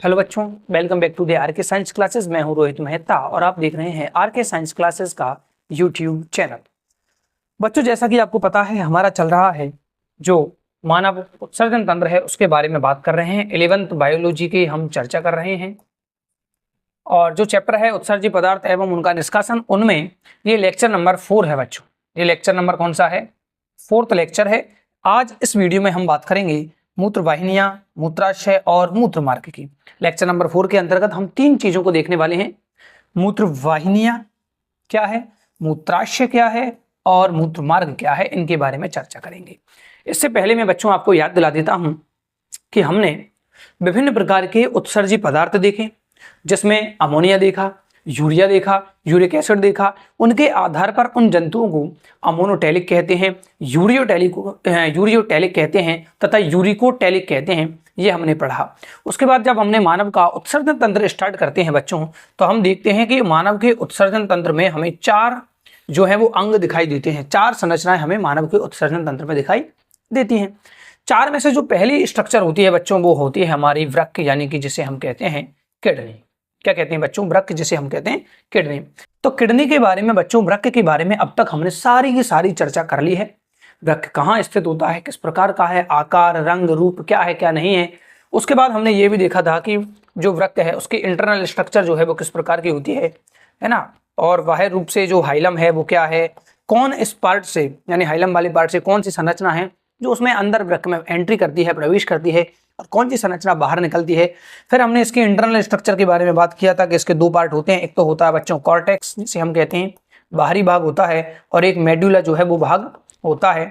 Hello बच्चों, welcome back to the R K science classes. मैं हूं रोहित मेहता और आप देख रहे हैं आर के साइंस क्लासेस का यूट्यूब चैनल। बच्चों, जैसा कि आपको पता है, हमारा चल रहा है जो मानव उत्सर्जन तंत्र है उसके बारे में बात कर रहे हैं। 11th बायोलॉजी की हम चर्चा कर रहे हैं और जो चैप्टर है उत्सर्जी पदार्थ एवं उनका निष्कासन, उनमें ये लेक्चर नंबर 4 है बच्चों। ये लेक्चर नंबर कौन सा है? 4th लेक्चर है। आज इस वीडियो में हम बात करेंगे मूत्र वाहिनियां, मूत्राशय और मूत्र मार्ग की। लेक्चर नंबर 4 के अंतर्गत हम 3 चीजों को देखने वाले हैं। मूत्र वाहिनियां क्या है, मूत्राशय क्या है और मूत्र मार्ग क्या है, इनके बारे में चर्चा करेंगे। इससे पहले मैं बच्चों आपको याद दिला देता हूं कि हमने विभिन्न प्रकार के उत्सर्जी पदार्थ देखे, जिसमें अमोनिया देखा, यूरिया देखा, यूरिक एसिड देखा। उनके आधार पर उन जंतुओं को अमोनोटैलिक कहते हैं, यूरियोटैलिक कहते हैं तथा यूरिकोटैलिक कहते हैं। ये हमने पढ़ा। उसके बाद जब हमने मानव का उत्सर्जन तंत्र स्टार्ट करते हैं बच्चों, तो हम देखते हैं कि मानव के उत्सर्जन तंत्र में हमें 4 जो है वो अंग दिखाई देते हैं। 4 संरचनाएं हमें मानव के उत्सर्जन तंत्र में दिखाई देती हैं। 4 में से जो पहली स्ट्रक्चर होती है बच्चों, वो होती है हमारी वृक्क, यानी कि जिसे हम कहते हैं किडनी। क्या कहते हैं बच्चों? वृक्क, जिसे हम कहते हैं किडनी। तो किडनी के बारे में बच्चों, वृक्क के बारे में अब तक हमने सारी की सारी चर्चा कर ली है। वृक्क कहाँ स्थित होता है, किस प्रकार का है, आकार, रंग, रूप क्या है क्या नहीं है। उसके बाद हमने ये भी देखा था कि जो वृक्क है उसकी इंटरनल स्ट्रक्चर जो है वो किस प्रकार की होती है ना। और बाह्य रूप से जो हाइलम है वो क्या है, कौन इस पार्ट से यानी हाइलम वाले पार्ट से कौन सी संरचना है जो उसमें अंदर वृक्क में एंट्री करती है, प्रवेश करती है, और कौन सी संरचना बाहर निकलती है। फिर हमने इसके इंटरनल स्ट्रक्चर के बारे में बात किया था कि इसके 2 पार्ट होते हैं। एक तो होता है बच्चों कॉर्टेक्स, जिसे हम कहते हैं बाहरी भाग होता है, और एक मेडुला जो है वो भाग होता है।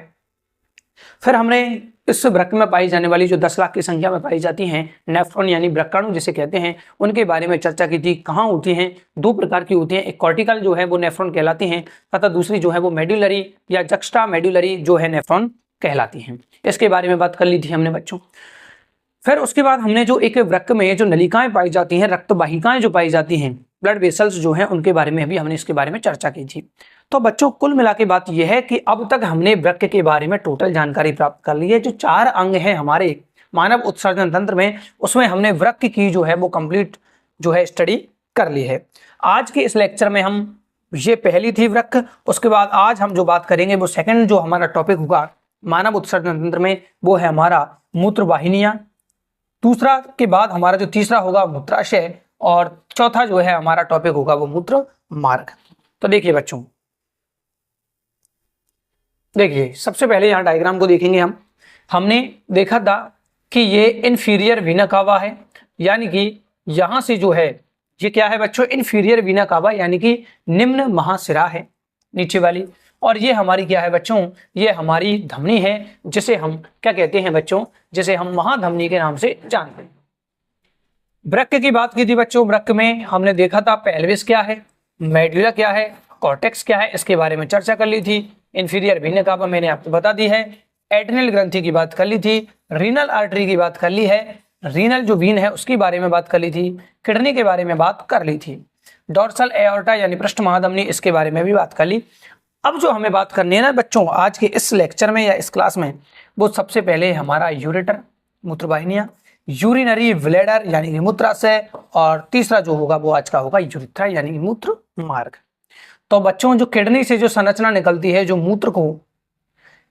फिर हमने इस वृक्क में पाई जाने वाली जो 10 लाख की संख्या में पाई जाती हैं नेफ्रॉन यानी वृक्काणु जिसे कहते हैं, उनके बारे में चर्चा की थी। कहाँ होती हैं? 2 प्रकार की होती हैं। एक कॉर्टिकल जो है वो नेफ्रॉन कहलाती हैं तथा दूसरी जो है वो मेडुलरी या जक्स्टा मेडुलरी जो है नेफ्रॉन कहलाती हैं। इसके बारे में बात कर ली थी हमने बच्चों। फिर उसके बाद हमने जो एक वृक्क में जो नलिकाएं पाई जाती हैं, रक्त वाहिकाएं जो पाई जाती हैं, ब्लड वेसल्स जो हैं, उनके बारे में भी हमने इसके बारे में चर्चा की थी। तो बच्चों, कुल मिला के बात यह है कि अब तक हमने वृक्क के बारे में टोटल जानकारी प्राप्त कर ली है। जो 4 अंग हैं हमारे मानव उत्सर्जन तंत्र में, उसमें हमने वृक्क की जो है वो कंप्लीट जो है स्टडी कर ली है। आज के इस लेक्चर में हम, ये पहली थी वृक्क। उसके बाद आज हम जो बात करेंगे वो सेकंड जो हमारा टॉपिक होगा मानव उत्सर्जन तंत्र में, वो है हमारा मूत्र वाहिनियां। दूसरा के बाद हमारा जो तीसरा होगा मूत्राशय, और चौथा जो है हमारा टॉपिक होगा वो मूत्र मार्ग। तो देखिए बच्चों, देखिए सबसे पहले यहाँ डायग्राम को देखेंगे हम। हमने देखा था कि ये इंफीरियर वीना कावा है, यानी कि यहां से जो है ये क्या है बच्चों? इंफीरियर वीना कावा, यानी कि निम्न महाशिरा है नीचे वाली। और ये हमारी क्या है बच्चों? ये हमारी धमनी है, जिसे हम क्या कहते हैं बच्चों? जिसे हम महाधमनी के नाम से जानते हैं। वृक्क की बात की थी बच्चों। वृक्क में हमने देखा था पेल्विस क्या है, मेडुला क्या है, कॉर्टेक्स क्या है, इसके बारे में चर्चा कर ली थी। इंफीरियर वीना कावा मैंने आपको बता दी है। एड्रिनल ग्रंथि की बात कर ली थी। रीनल आर्टरी की बात कर ली है। रीनल जो वीन है उसके बारे में बात कर ली थी। किडनी के बारे में बात कर ली थी। डॉर्सल एओर्टा यानी पृष्ठ महाधमनी, इसके बारे में भी बात कर ली। अब जो हमें बात करनी है ना बच्चों आज के इस लेक्चर में या इस क्लास में, वो सबसे पहले हमारा यूरेटर मूत्र वाहिनियां, यूरिनरी ब्लैडर यानी कि मूत्राशय, और तीसरा जो होगा वो आज का होगा यूरिथ्रा यानी कि मूत्र मार्ग। तो बच्चों, जो किडनी से जो संरचना निकलती है, जो मूत्र को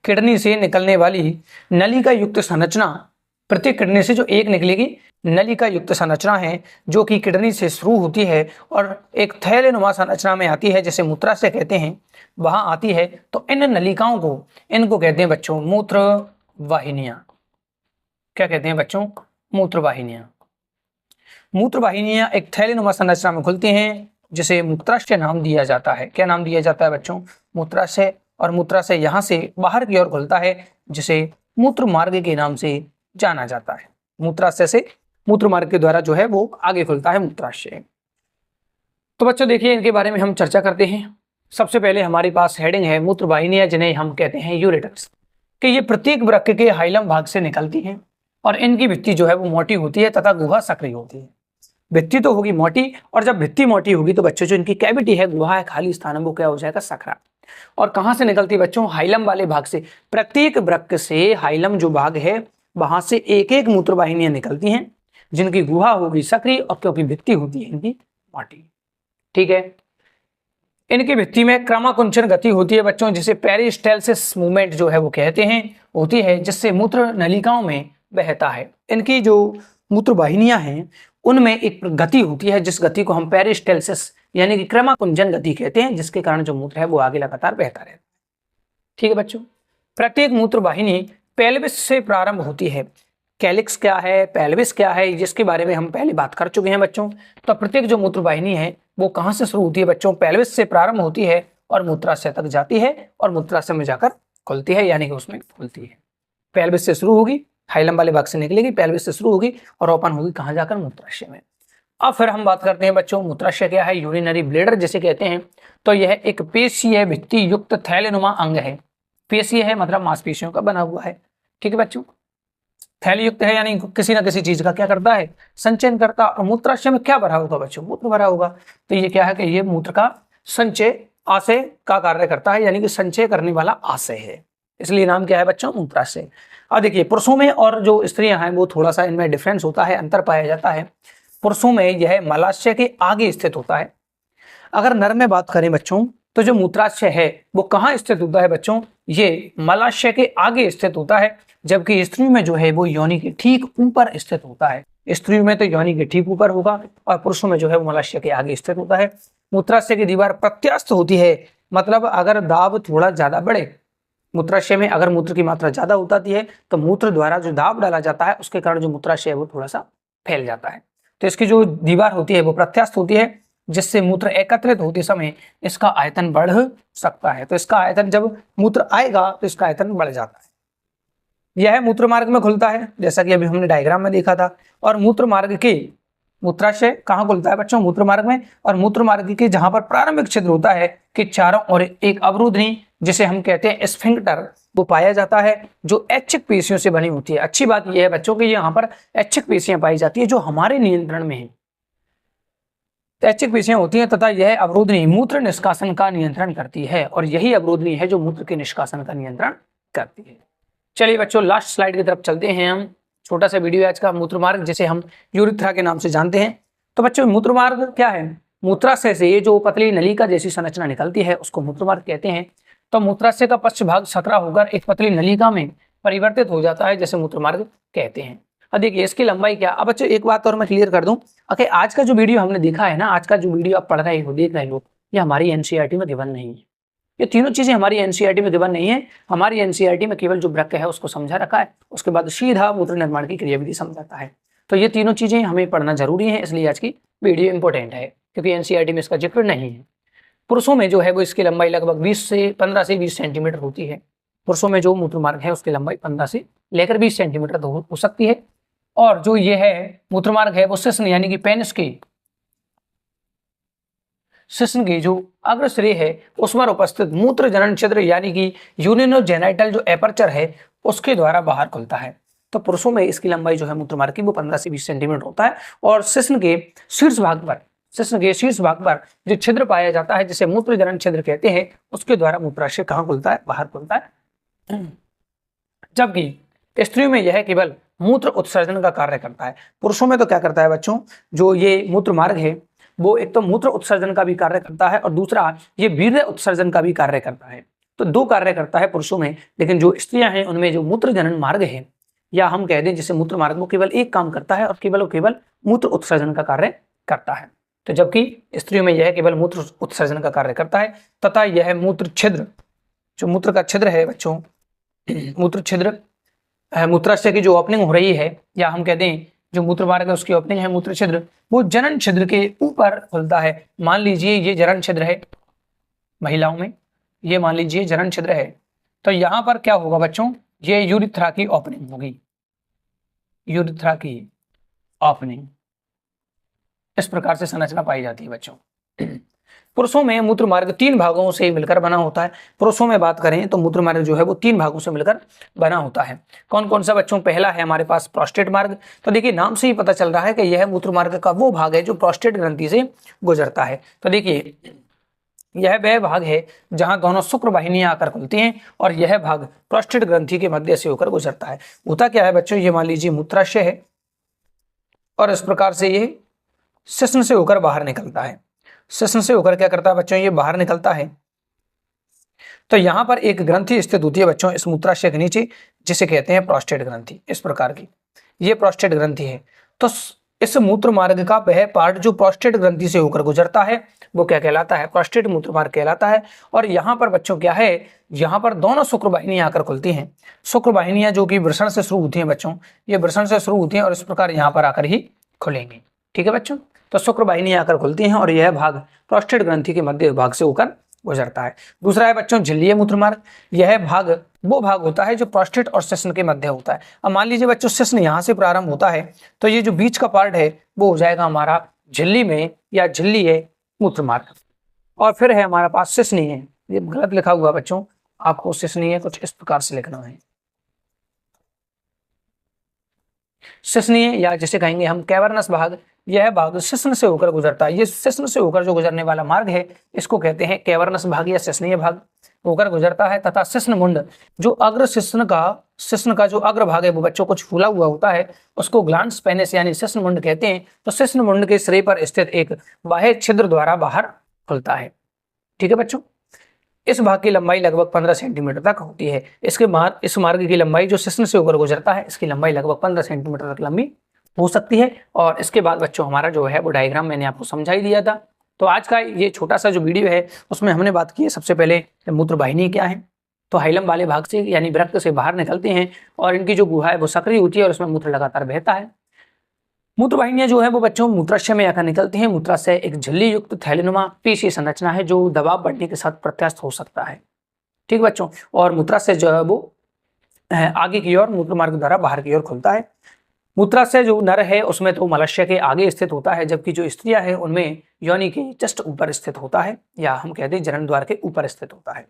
किडनी से निकलने वाली नलिका युक्त संरचना, प्रत्येक किडनी से जो एक निकलेगी नलिका युक्त संरचना है, जो कि किडनी से शुरू होती है और एक थैलेनुमा संरचना में आती है, जिसे मूत्राशय कहते हैं, वहां आती है। तो इन नलिकाओं को, इनको कहते हैं बच्चों मूत्र वाहिनियां। क्या कहते हैं बच्चों? मूत्र वाहिनियां। मूत्र वाहिनियां एक थैलेनुमा संरचना में खुलती हैं, जिसे मूत्राशय नाम दिया जाता है। क्या नाम दिया जाता है बच्चों? मूत्राशय। और मूत्राशय यहाँ से बाहर की ओर खुलता है, जिसे मूत्र मार्ग के नाम से जाना जाता है। मूत्राशय से मूत्र मार्ग के द्वारा जो है वो आगे खुलता है मूत्राशय। तो बच्चों देखिए, इनके बारे में हम चर्चा करते हैं। सबसे पहले हमारे पास हेडिंग है मूत्र वाहिनियां, जिन्हें हम कहते हैं यूरेटर्स, कि ये प्रत्येक वृक्क के हाइलम भाग से निकलती हैं और इनकी भित्ति जो है वो मोटी होती है तथा गुहा सक्रिय होती है। भित्ति तो होगी मोटी, और जब भित्ति मोटी होगी तो बच्चों जो इनकी कैविटी है, गुहा है, खाली स्थान है, वो क्या हो जाएगा? सकरा। और कहां से निकलती है बच्चों? हाइलम वाले भाग से। प्रत्येक वृक्क से हाइलम जो भाग है वहां से एक एक मूत्र वाहिनियां निकलती हैं, जिनकी गुहा होगी सक्रिय और क्योंकि भित्ति होती है इनकी मोटी। ठीक है, इनकी भित्ति में क्रमाकुंचन गति होती है बच्चों, जिसे पेरिस्टाल्सिस मूवमेंट जो है वो कहते हैं, होती है, जिससे मूत्र नलिकाओं में बहता है। इनकी जो मूत्र वाहिनियां हैं उनमें एक गति होती है, जिस गति को हम पेरिस्टाल्सिस यानी कि क्रमाकुंचन गति कहते हैं, जिसके कारण जो मूत्र है वो आगे लगातार बहता रहता है। ठीक है बच्चों, प्रत्येक मूत्र वाहिनी पेल्विस से प्रारंभ होती है। कैलिक्स क्या है, पेल्विस क्या है, जिसके बारे में हम पहले बात कर चुके हैं बच्चों। तो प्रत्येक जो मूत्र वाहिनी है वो कहां से शुरू होती है बच्चों, पेल्विस से प्रारंभ होती है और मूत्राशय तक जाती है और मूत्राशय में जाकर खुलती है, यानी कि उसमें फूलती है। पेल्विस से शुरू होगी, हाइलम वाले भाग से निकलेगी, पेल्विस से शुरू होगी और ओपन होगी कहां जाकर, मूत्राशय में। अब फिर हम बात करते हैं बच्चों, मूत्राशय क्या है, यूरिनरी ब्लैडर जिसे कहते हैं। तो यह एक पेशीय भित्ति युक्त थैलेनुमा अंग है। पेशीय है मतलब मांसपेशियों का बना हुआ है। ठीक है बच्चों, थैली युक्त है यानी किसी ना किसी चीज का क्या करता है, संचयन करता है। और मूत्राशय में क्या भरा होगा बच्चों, मूत्र भरा होगा। तो ये क्या है कि ये मूत्र का संचय आशय का कार्य करता है, यानी कि संचय करने वाला आशय है, इसलिए नाम क्या है बच्चों, मूत्राशय। अब देखिए पुरुषों में और जो स्त्रियां हैं वो थोड़ा सा इनमें डिफरेंस होता है, अंतर पाया जाता है। पुरुषों में यह मलाशय के आगे स्थित होता है। अगर नर में बात करें बच्चों तो जो मूत्राशय है वो कहाँ स्थित होता है बच्चों, ये मलाशय के आगे स्थित होता है, जबकि स्त्री में जो है वो योनि के ठीक ऊपर स्थित होता है। स्त्री में तो योनि के ठीक ऊपर होगा और पुरुषों में जो है वो मलाशय के आगे स्थित होता है। मूत्राशय की दीवार प्रत्यास्थ होती है, मतलब अगर दाब थोड़ा ज्यादा बढ़े, मूत्राशय में अगर मूत्र की मात्रा ज्यादा होती है तो मूत्र द्वारा जो दाब डाला जाता है उसके कारण जो मूत्राशय है वो थोड़ा सा फैल जाता है। तो इसकी जो दीवार होती है वो प्रत्यास्थ होती है, जिससे मूत्र एकत्रित होते समय इसका आयतन बढ़ सकता है। तो इसका आयतन जब मूत्र आएगा तो इसका आयतन बढ़ जाता है। यह मूत्र मार्ग में खुलता है, जैसा कि अभी हमने डायग्राम में देखा था। और मूत्र मार्ग के मूत्राशय कहाँ खुलता है बच्चों, मूत्र मार्ग में। और मूत्र मार्ग के जहां पर प्रारंभिक छिद्र होता है कि चारों ओर एक अवरोधनी जिसे हम कहते हैं स्फिंक्टर वो पाया जाता है, जो ऐच्छिक पेशियों से बनी होती है। अच्छी बात यह है बच्चों कि यहाँ पर ऐच्छिक पेशियां पाई जाती है जो हमारे नियंत्रण में है, ऐच्छिक पेशियां होती हैं तथा यह अवरोधनी मूत्र निष्कासन का नियंत्रण करती है, और यही अवरोधनी है जो मूत्र के निष्कासन का नियंत्रण करती है। चलिए बच्चों लास्ट स्लाइड की तरफ चलते हैं हम। छोटा सा वीडियो आज का, मूत्र मार्ग जिसे हम यूरिथ्रा के नाम से जानते हैं। तो बच्चों मूत्र मार्ग क्या है, मूत्राशय से ये जो पतली नलिका जैसी संरचना निकलती है उसको मूत्र मार्ग कहते हैं। तो मूत्राशय का पश्च भाग सकरा होकर एक पतली नलिका में परिवर्तित हो जाता है, जैसे मूत्र मार्ग कहते हैं। अब देखिए इसकी लंबाई क्या। अब बच्चों एक बात और मैं क्लियर कर दूं, ओके, आज का जो वीडियो हमने देखा है ना, आज का जो वीडियो आप पढ़ रहे हो, देख रहे हो, ये हमारी एनसीईआरटी में गिवन नहीं है। ये तीनों चीजें हमारी एनसीईआरटी में गिवन नहीं है। हमारी एनसीईआरटी में केवल जो वृक्क है उसको समझा रखा है, उसके बाद सीधा मूत्र निर्माण की क्रियाविधि समझाता है। तो ये तीनों चीजें हमें पढ़ना जरूरी है, इसलिए आज की वीडियो इंपॉर्टेंट है, क्योंकि एनसीईआरटी में इसका जिक्र नहीं है। पुरुषों में जो है वो इसकी लंबाई लगभग 15 से 20 सेंटीमीटर होती है। पुरुषों में जो मूत्र मार्ग है उसकी लंबाई 15 से लेकर 20 सेंटीमीटर हो सकती है। और जो ये है मूत्र मार्ग है वो शिश्न यानी कि पेनिस की शिश्न की जो अग्रश्रेय है उस पर उपस्थित मूत्र जनन छिद्र यानी कि यूरिनोजेनिटल जो एपर्चर है उसके द्वारा बाहर खुलता है। तो पुरुषों में इसकी लंबाई जो है मूत्र मार्ग की वो 15 से 20 सेंटीमीटर होता है। और शिश्न के शीर्ष भाग पर जो छिद्र पाया जाता है जिसे मूत्र जनन छिद्र कहते हैं, उसके द्वारा मूत्राशय कहाँ खुलता है, बाहर खुलता है। जबकि स्त्रियों में यह केवल मूत्र उत्सर्जन का कार्य करता है। पुरुषों में तो क्या करता है बच्चों, जो ये मूत्र मार्ग है वो एक तो मूत्र उत्सर्जन का भी कार्य करता है और दूसरा ये वीर्य उत्सर्जन का भी कार्य करता है। तो दो कार्य करता है पुरुषों में, लेकिन जो स्त्रियां हैं उनमें जो मूत्र जनन मार्ग है या हम कह दें जिसे मूत्र मार्ग, वो केवल एक काम करता है और केवल मूत्र उत्सर्जन का कार्य करता है। तो जबकि स्त्रियों में यह केवल मूत्र उत्सर्जन का कार्य करता है तथा यह मूत्र छिद्र, जो मूत्र का छिद्र है बच्चों, मूत्र छिद्र मूत्राशय की जो ओपनिंग हो रही है या हम कहते हैं जो मूत्र मार्ग है उसकी ओपनिंग है मूत्र छिद्र, वो जनन छिद्र के ऊपर खुलता है। मान लीजिए ये जनन छिद्र है महिलाओं में, ये मान लीजिए जनन छिद्र है, तो यहां पर क्या होगा बच्चों, ये यूरिथ्रा की ओपनिंग होगी, यूरिथ्रा की ओपनिंग। इस प्रकार से संरचना पाई जाती है बच्चों। पुरुषों में मूत्र मार्ग 3 भागों से मिलकर बना होता है। पुरुषों में बात करें तो मूत्र मार्ग जो है वो 3 भागों से मिलकर बना होता है। कौन कौन सा बच्चों, पहला है हमारे पास प्रोस्टेट मार्ग। तो देखिए नाम से ही पता चल रहा है कि यह मूत्र मार्ग का वो भाग है जो प्रोस्टेट ग्रंथि से गुजरता है। तो देखिए यह वह भाग है जहां दोनों शुक्र वाहिनियां आकर खुलती हैं और यह भाग प्रोस्टेट ग्रंथि के मध्य से होकर गुजरता है। होता क्या है बच्चों, ये मान लीजिए मूत्राशय है, और इस प्रकार से ये शिश्न से होकर बाहर निकलता है। शिश्न से होकर क्या करता है बच्चों, ये बाहर निकलता है। तो यहाँ पर एक ग्रंथि स्थित होती है बच्चों इस मूत्राशय के नीचे, जिसे कहते हैं प्रोस्टेट ग्रंथि। इस प्रकार की ये प्रोस्टेट ग्रंथि है। तो इस मूत्र मार्ग का वह पार्ट जो प्रोस्टेट ग्रंथि से होकर गुजरता है वो क्या कहलाता है, प्रोस्टेट मूत्र मार्ग कहलाता है। और यहाँ पर बच्चों क्या है, यहाँ पर दोनों शुक्र वाहिनियां आकर खुलती हैं। शुक्र वाहिनियां जो कि वृषण से शुरू होती हैं बच्चों, ये वृषण से शुरू होती हैं और इस प्रकार यहाँ पर आकर ही खुलेंगी। ठीक है बच्चों, तो शुक्र वाहिनियां आकर खुलती हैं और यह भाग प्रोस्टेट ग्रंथि के मध्य भाग से होकर गुजरता है। दूसरा है बच्चों झिल्लीय मूत्र मार्ग। यह भाग वो भाग होता है जो प्रोस्टेट और शिश्न के मध्य होता है। अब मान लीजिए बच्चों शिश्न यहाँ से प्रारंभ होता है, तो ये जो बीच का पार्ट है वो हो जाएगा हमारा झिल्ली में या झिल्लीय मूत्र मार्ग। और फिर है हमारे पास शिश्नीय। ये गलत लिखा हुआ बच्चों, आपको शिश्नीय कुछ इस प्रकार से लिखना है। शिश्नीय या जिसे कहेंगे हम कैवर्नस भाग, यह भाग शिश्न से होकर गुजरता है। ये शिश्न से होकर जो गुजरने वाला मार्ग है इसको कहते हैं कैवर्नस भाग या शिश्नीय भाग होकर गुजरता है। तथा शिश्न मुंड जो अग्र शिश्न का जो अग्र भाग है वो बच्चों कुछ फूला हुआ होता है, उसको ग्लांस पेनिस यानी शिश्न मुंड कहते हैं। तो शिश्न मुंड के सिरे पर स्थित एक बाह्य छिद्र द्वारा बाहर खुलता है। ठीक है बच्चों, इस भाग की लंबाई लगभग 15 सेंटीमीटर तक होती है। इस मार्ग की लंबाई जो शिश्न से होकर गुजरता है इसकी लंबाई लगभग 15 सेंटीमीटर तक लंबी हो सकती है। और इसके बाद बच्चों हमारा जो है वो डायग्राम मैंने आपको समझा ही दिया था। तो आज का ये छोटा सा जो वीडियो है उसमें हमने बात की है सबसे पहले मूत्र वाहिनी क्या है। तो हाइलम वाले भाग से यानी वृक्क से बाहर निकलते हैं और इनकी जो गुहा है वो सक्रिय होती है और उसमें मूत्र लगातार बहता है। मूत्र वाहिनियां जो है वो बच्चों मूत्राशय में आकर निकलती हैं। मूत्राशय एक झिल्ली युक्त थैलीनुमा पीसी संरचना है जो दबाव बढ़ने के साथ प्रत्यास्थ हो सकता है। ठीक बच्चों, और मूत्राशय जो है वो आगे की ओर मूत्र मार्ग द्वारा बाहर की ओर खुलता है। मूत्राशय जो नर है उसमें तो मलस्य के आगे स्थित होता है, जबकि जो स्त्रियां है उनमें योनि के जस्ट ऊपर स्थित होता है, या हम कहते हैं जनन द्वार के ऊपर स्थित होता है।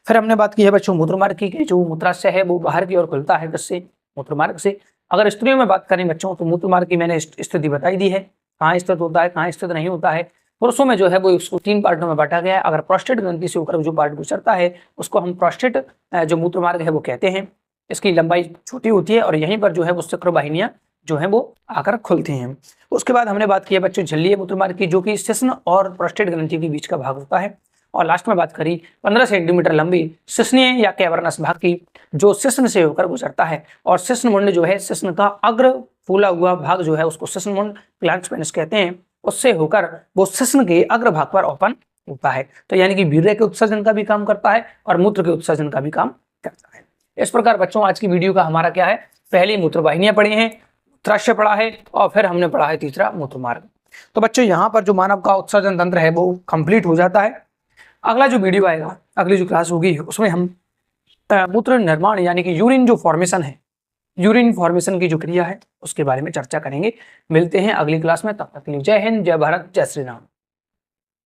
फिर हमने बात की है बच्चों मूत्र मार्ग की, जो मूत्राशय है वो बाहर की ओर खुलता है किससे, मूत्र मार्ग से। अगर स्त्रियों में बात करें बच्चों तो मूत्र मार्ग की मैंने स्थिति बताई दी है, कहाँ स्थित होता है कहाँ स्थित नहीं होता है। पुरुषों में जो है वो इसको 3 पार्टों में बांटा गया है। अगर प्रोस्टेट ग्रंथि से होकर जो पार्ट गुजरता है उसको हम प्रोस्टेट जो मूत्र मार्ग है वो कहते हैं। इसकी लंबाई छोटी होती है और यहीं पर जो है वो शुक्र वाहिनियां जो है वो आकर खुलती हैं। उसके बाद हमने बात की है बच्चों झिल्लीय मूत्र मार्ग की, जो कि शिश्न और प्रोस्टेट ग्रंथि के बीच का भाग होता है। और लास्ट में बात करी 15 सेंटीमीटर लंबी शिश्नीय या कैवर्नस भाग की, जो शिश्न से होकर गुजरता है। और शिश्न मुंड जो है शिश्न का अग्र फूला हुआ भाग जो है उसको शिश्न मुंड ग्लांस पेनिस कहते हैं, उससे होकर वो शिश्न के अग्र भाग पर ओपन होता है। तो यानी कि वीर्य के उत्सर्जन का भी काम करता है और मूत्र के उत्सर्जन का भी काम करता है। इस प्रकार बच्चों आज की वीडियो का हमारा क्या है, पहली मूत्र वाहिनियां पढ़ी हैं, मूत्राशय पढ़ा है और फिर हमने पढ़ा है तीसरा मूत्र मार्ग। तो बच्चों यहाँ पर जो मानव का उत्सर्जन तंत्र है वो कंप्लीट हो जाता है। अगला जो वीडियो आएगा, अगली जो क्लास होगी उसमें हम मूत्र निर्माण यानी कि यूरिन जो फॉर्मेशन है, यूरिन फॉर्मेशन की जो क्रिया है उसके बारे में चर्चा करेंगे। मिलते हैं अगली क्लास में, तब तक के लिए जय हिंद, जय भारत, जय श्री राम।